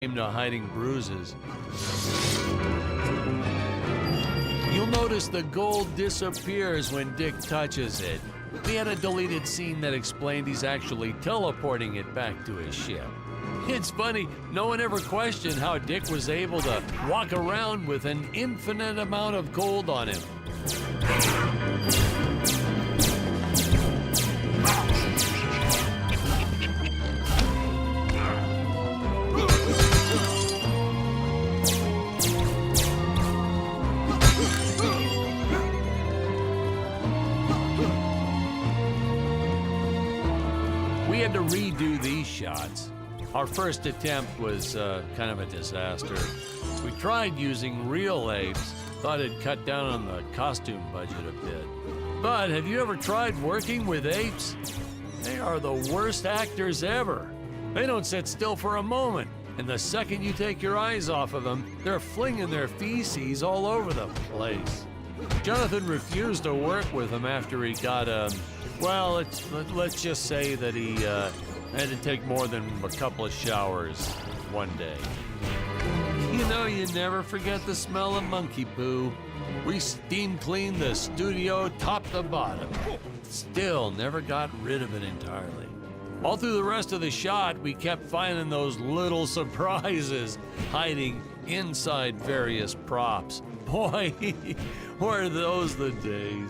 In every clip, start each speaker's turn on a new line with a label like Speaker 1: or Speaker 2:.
Speaker 1: to hiding bruises. You'll notice the gold disappears when Dick touches it. We had a deleted scene that explained he's actually teleporting it back to his ship. It's funny, no one ever questioned how Dick was able to walk around with an infinite amount of gold on him. We had to redo these shots. Our first attempt was kind of a disaster. We tried using real apes, thought it'd cut down on the costume budget a bit. But have you ever tried working with apes? They are the worst actors ever. They don't sit still for a moment, and the second you take your eyes off of them, they're flinging their feces all over the place. Jonathan refused to work with them after he got well, let's just say that he had to take more than a couple of showers one day. You know, you never forget the smell of monkey poo. We steam cleaned the studio top to bottom. Still never got rid of it entirely. All through the rest of the shot, we kept finding those little surprises hiding inside various props. Boy, were those the days.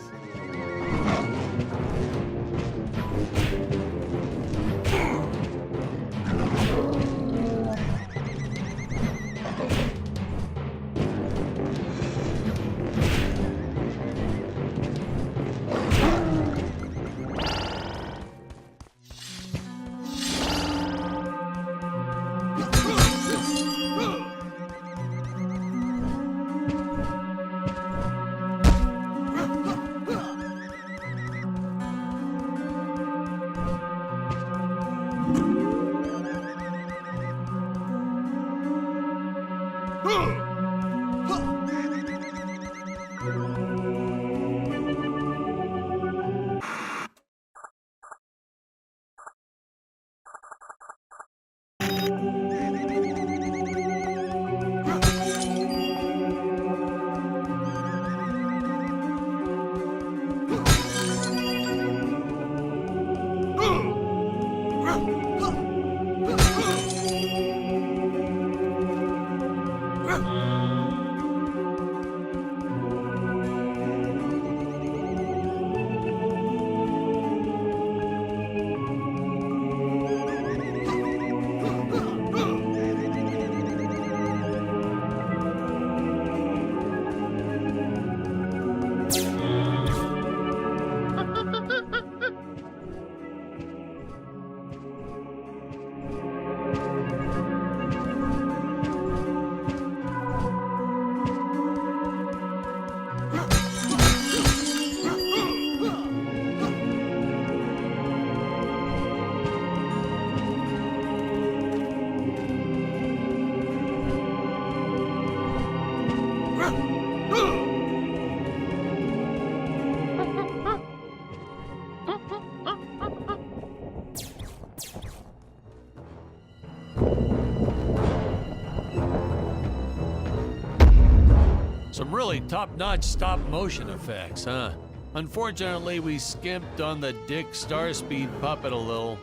Speaker 1: Some really top-notch stop-motion effects, huh? Unfortunately, we skimped on the Dick Starspeed puppet a little.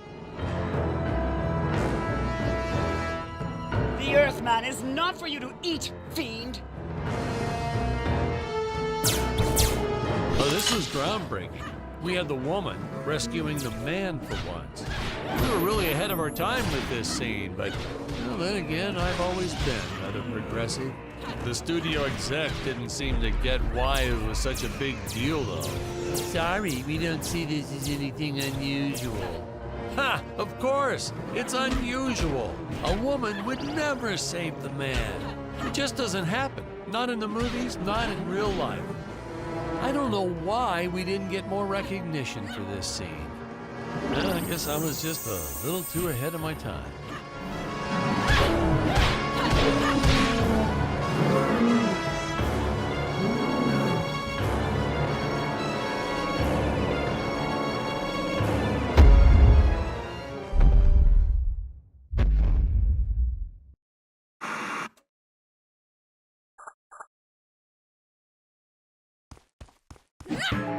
Speaker 2: The Earthman is not for you to eat, fiend!
Speaker 1: Oh, this was groundbreaking. We had the woman rescuing the man for once. We were really ahead of our time with this scene, but well, then again, I've always been rather progressive. The studio exec didn't seem to get why it was such a big deal, though. Sorry, we don't see this as anything unusual. Ha! Of course! It's unusual. A woman would never save the man. It just doesn't happen. Not in the movies, not in real life. I don't know why we didn't get more recognition for this scene. Well, I guess I was just a little too ahead of my time.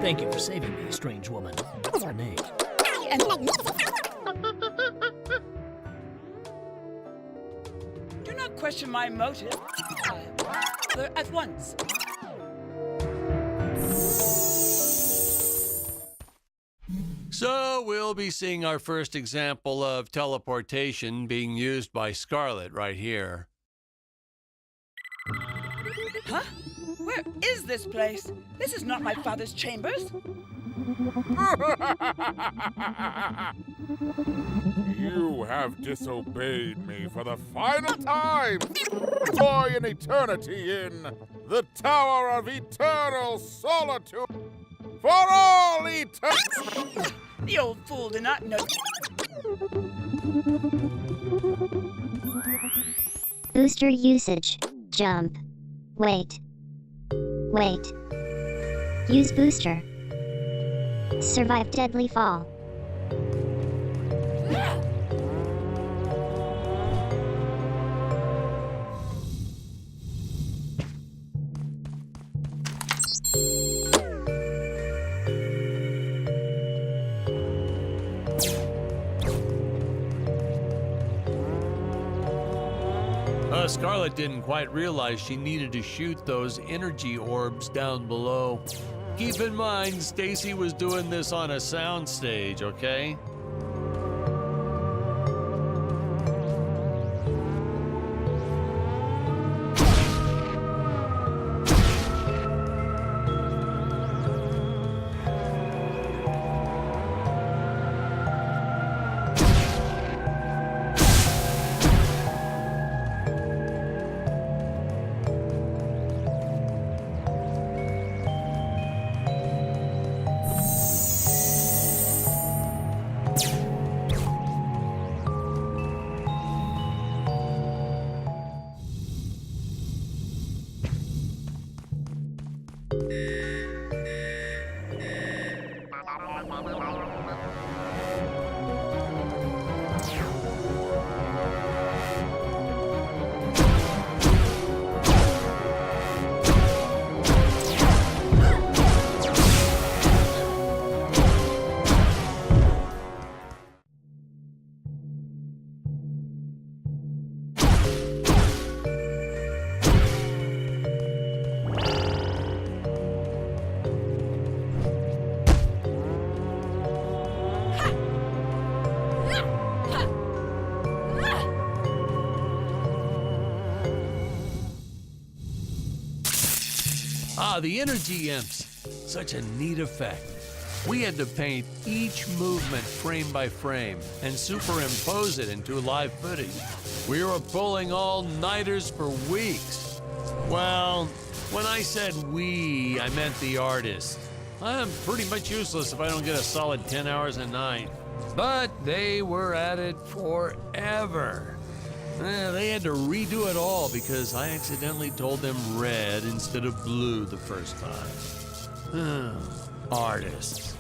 Speaker 3: Thank you for saving me, strange woman. What's your name?
Speaker 2: Do not question my motive. At once.
Speaker 1: So we'll be seeing our first example of teleportation being used by Scarlet right here.
Speaker 2: Huh? Where is this place? This is not my father's chambers.
Speaker 4: You have disobeyed me for the final time! Toy an eternity in the Tower of Eternal Solitude for all eternity!
Speaker 2: The old fool did not know.
Speaker 5: Booster usage. Jump. Wait. Wait. Use booster. Survive deadly fall.
Speaker 1: Scarlet didn't quite realize she needed to shoot those energy orbs down below. Keep in mind, Stacy was doing this on a soundstage, okay? The energy imps. Such a neat effect. We had to paint each movement frame by frame and superimpose it into live footage. We were pulling all-nighters for weeks. Well, when I said we, I meant the artists. I'm pretty much useless if I don't get a solid 10 hours a night. But they were at it forever. They had to redo it all because I accidentally told them red instead of blue the first time. Artists.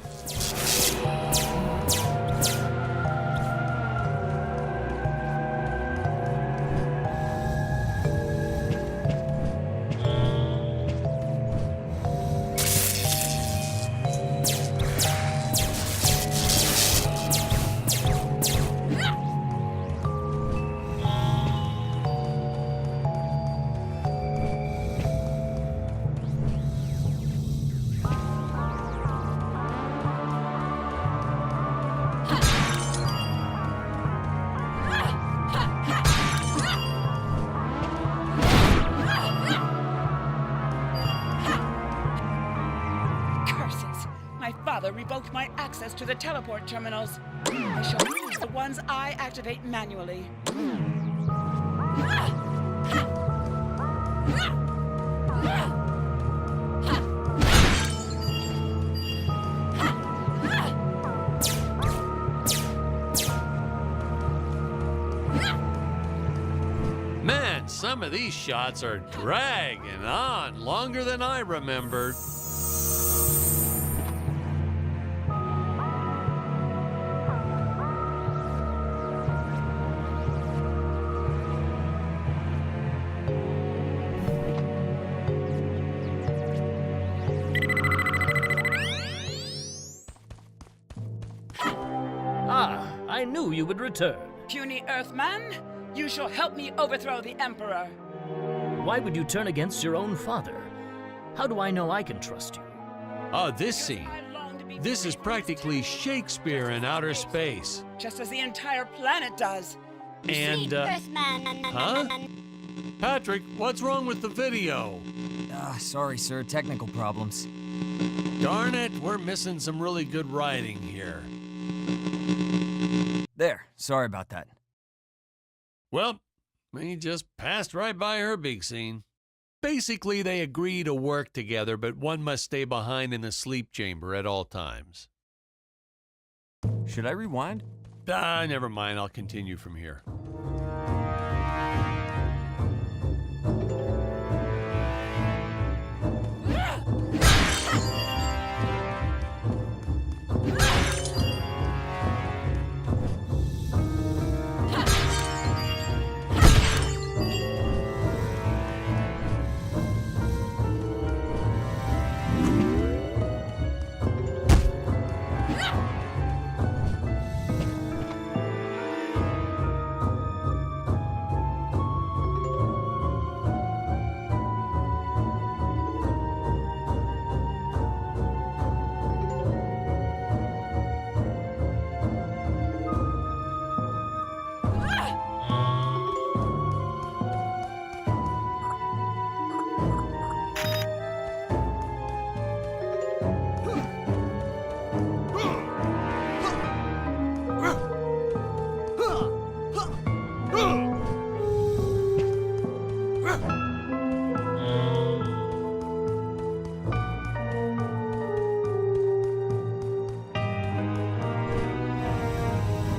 Speaker 2: Revoked my access to the teleport terminals. I shall use the ones I activate manually.
Speaker 1: Man, some of these shots are dragging on longer than I remembered.
Speaker 3: I knew you would return.
Speaker 2: Puny Earthman, you shall help me overthrow the Emperor.
Speaker 3: Why would you turn against your own father? How do I know I can trust you?
Speaker 1: Oh, this scene. This is practically Shakespeare in outer space.
Speaker 2: Just as the entire planet does.
Speaker 1: And, huh? Patrick, what's wrong with the video?
Speaker 6: Sorry, sir. Technical problems.
Speaker 1: Darn it, we're missing some really good writing here.
Speaker 6: There. Sorry about that.
Speaker 1: Well, we just passed right by her big scene. Basically, they agree to work together, but one must stay behind in the sleep chamber at all times.
Speaker 6: Should I rewind?
Speaker 1: Never mind. I'll continue from here.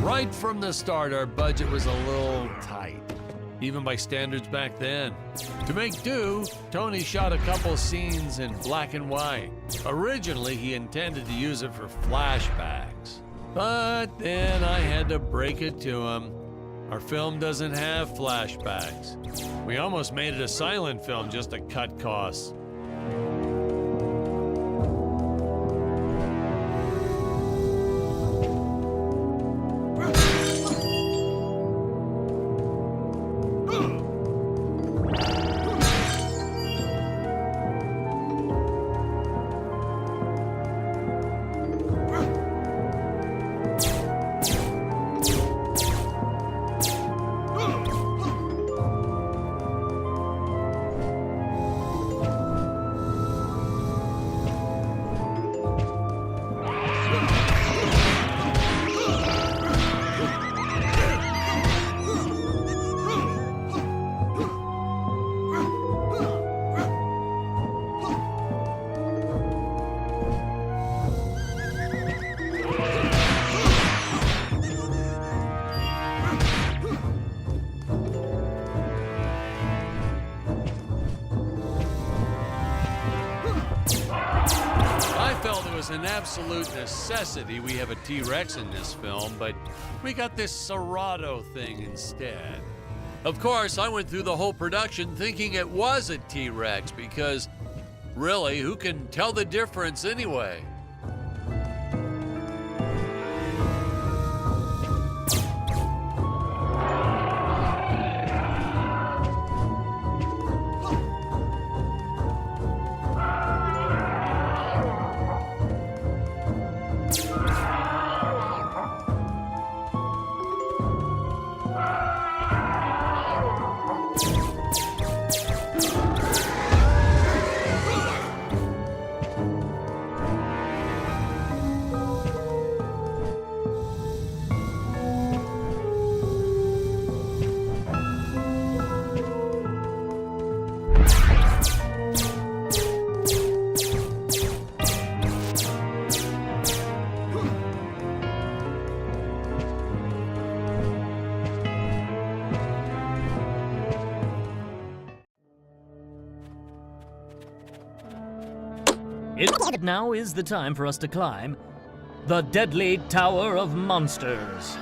Speaker 1: Right from the start, our budget was a little tight, even by standards back then. To make do, Tony shot a couple scenes in black and white. Originally, he intended to use it for flashbacks. But then I had to break it to him. Our film doesn't have flashbacks. We almost made it a silent film just to cut costs. An absolute necessity we have a T-Rex in this film, but we got this Serato thing instead. Of course, I went through the whole production thinking it was a T-Rex because, really, who can tell the difference anyway?
Speaker 3: It now is the time for us to climb the Deadly Tower of Monsters.